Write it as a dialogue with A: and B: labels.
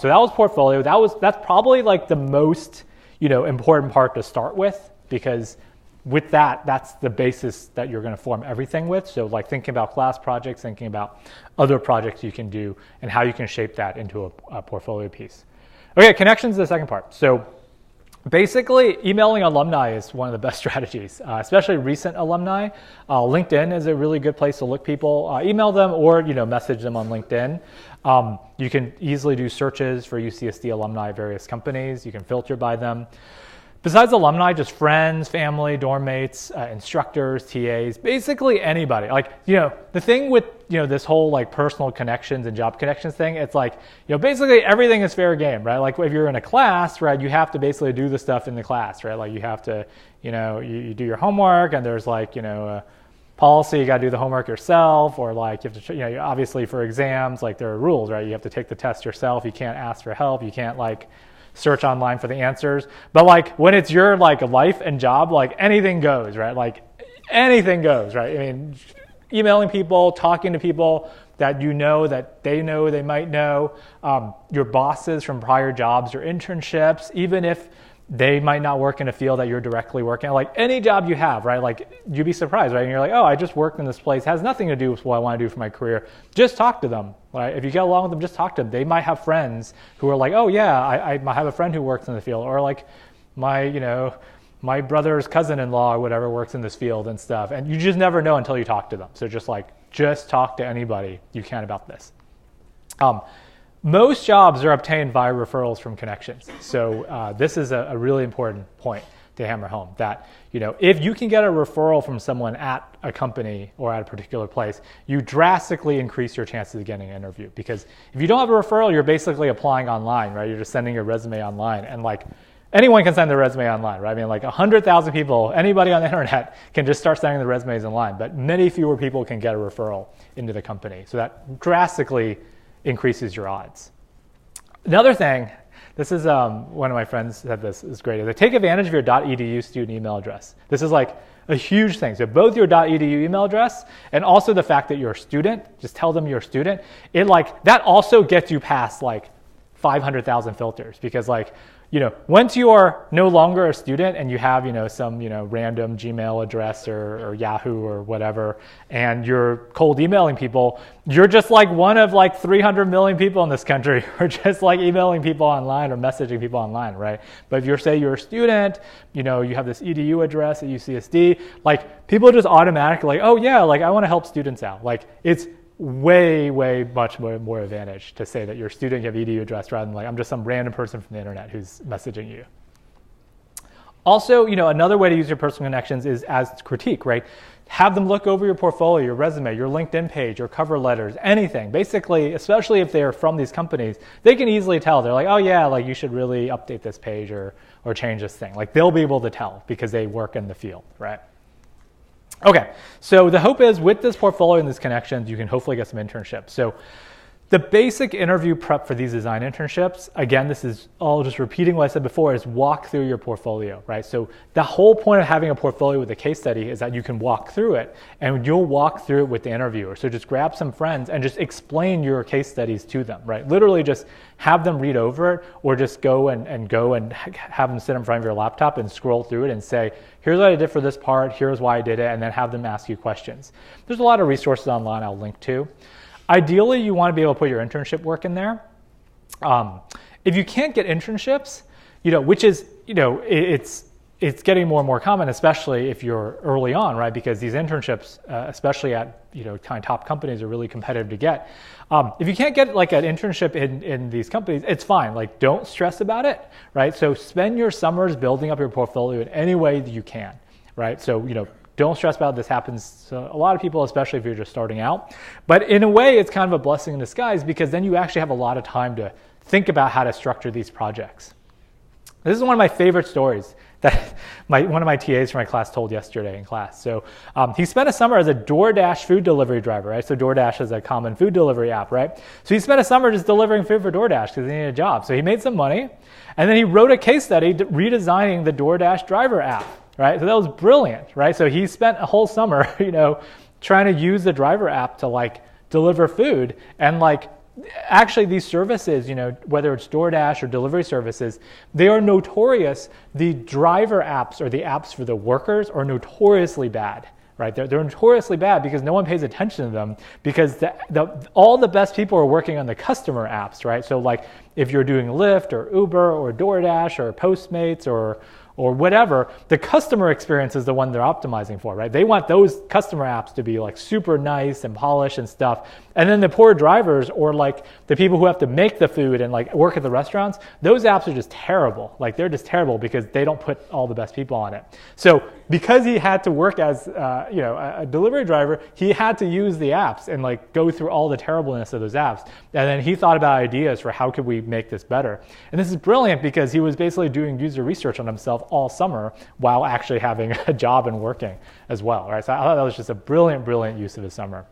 A: So that was portfolio. That's probably like the most, important part to start with, because with that, that's the basis that you're going to form everything with. So like thinking about class projects, thinking about other projects you can do, and how you can shape that into a portfolio piece. Okay, connections is the second part. So basically, emailing alumni is one of the best strategies, especially recent alumni. LinkedIn is a really good place to look people, email them, or message them on LinkedIn. You can easily do searches for UCSD alumni at various companies. You can filter by them. Besides alumni, just friends, family, dorm mates, instructors, TAs, basically anybody. Like, the thing with, this whole like personal connections and job connections thing, it's like, basically everything is fair game, right? Like if you're in a class, right, you have to basically do the stuff in the class, right? Like you have to, you do your homework, and there's like, a policy, you got to do the homework yourself, or like you have to, obviously for exams, like there are rules, right? You have to take the test yourself. You can't ask for help. You can't like search online for the answers. But like when it's your like life and job, like anything goes, right? Like anything goes, right? I mean, emailing people, talking to people that that they might know, your bosses from prior jobs or internships, even if they might not work in a field that you're directly working at, like any job you have, right? Like you'd be surprised, right? And you're like, oh, I just worked in this place. It has nothing to do with what I want to do for my career. Just talk to them, right? If you get along with them, just talk to them. They might have friends who are like, oh yeah, I have a friend who works in the field, or like my brother's cousin-in-law or whatever works in this field and stuff. And you just never know until you talk to them. So just talk to anybody you can about this. Most jobs are obtained via referrals from connections. So this is a really important point to hammer home, that if you can get a referral from someone at a company or at a particular place, you drastically increase your chances of getting an interview. Because if you don't have a referral, you're basically applying online, right? You're just sending your resume online, and like anyone can send their resume online, right? I mean, like 100,000 people, anybody on the internet can just start sending their resumes online, but many fewer people can get a referral into the company. So that drastically increases your odds. Another thing, this is one of my friends said this is great, is they take advantage of your .edu student email address. This is like a huge thing. So both your .edu email address and also the fact that you're a student, just tell them you're a student. It like, that also gets you past like 500,000 filters, because like, once you are no longer a student and you have, some, random Gmail address or Yahoo or whatever, and you're cold emailing people, you're just like one of like 300 million people in this country who are just like emailing people online or messaging people online, right? But if you're a student, you have this edu address at UCSD, like people just automatically like, oh yeah, like I want to help students out. Like it's way much more advantage to say that you're a student, you have edu address, rather than like I'm just some random person from the internet who's messaging you. Also, another way to use your personal connections is as critique, right? Have them look over your portfolio, your resume, your LinkedIn page, your cover letters, anything. Basically, especially if they're from these companies, they can easily tell. They're like, oh yeah, like you should really update this page or change this thing. Like they'll be able to tell because they work in the field, right? Okay, so the hope is with this portfolio and these connections, you can hopefully get some internships. So the basic interview prep for these design internships, again, this is all just repeating what I said before, is walk through your portfolio, right? So the whole point of having a portfolio with a case study is that you can walk through it, and you'll walk through it with the interviewer. So just grab some friends and just explain your case studies to them, right? Literally just have them read over it, or just go and have them sit in front of your laptop and scroll through it and say, here's what I did for this part, here's why I did it, and then have them ask you questions. There's a lot of resources online I'll link to. Ideally, you want to be able to put your internship work in there. If you can't get internships, which is, it's getting more and more common, especially if you're early on, right? Because these internships, especially at kind of top companies, are really competitive to get. If you can't get like an internship in these companies, it's fine. Like don't stress about it, right? So spend your summers building up your portfolio in any way that you can, right? So don't stress about it. This happens to a lot of people, especially if you're just starting out. But in a way, it's kind of a blessing in disguise, because then you actually have a lot of time to think about how to structure these projects. This is one of my favorite stories that one of my TAs from my class told yesterday in class. So he spent a summer as a DoorDash food delivery driver, right? So DoorDash is a common food delivery app, right? So he spent a summer just delivering food for DoorDash because he needed a job. So he made some money, and then he wrote a case study redesigning the DoorDash driver app. Right, so that was brilliant, right? So he spent a whole summer, trying to use the driver app to like deliver food, and like actually these services, whether it's DoorDash or delivery services, they are notorious. The driver apps or the apps for the workers are notoriously bad. Right? They're notoriously bad because no one pays attention to them, because all the best people are working on the customer apps, right? So like if you're doing Lyft or Uber or DoorDash or Postmates or whatever, the customer experience is the one they're optimizing for, right? They want those customer apps to be like super nice and polished and stuff. And then the poor drivers or like the people who have to make the food and like work at the restaurants, those apps are just terrible. Like they're just terrible because they don't put all the best people on it. So because he had to work as a delivery driver, he had to use the apps and like go through all the terribleness of those apps. And then he thought about ideas for how could we make this better. And this is brilliant because he was basically doing user research on himself all summer while actually having a job and working as well, right? So I thought that was just a brilliant, brilliant use of his summer.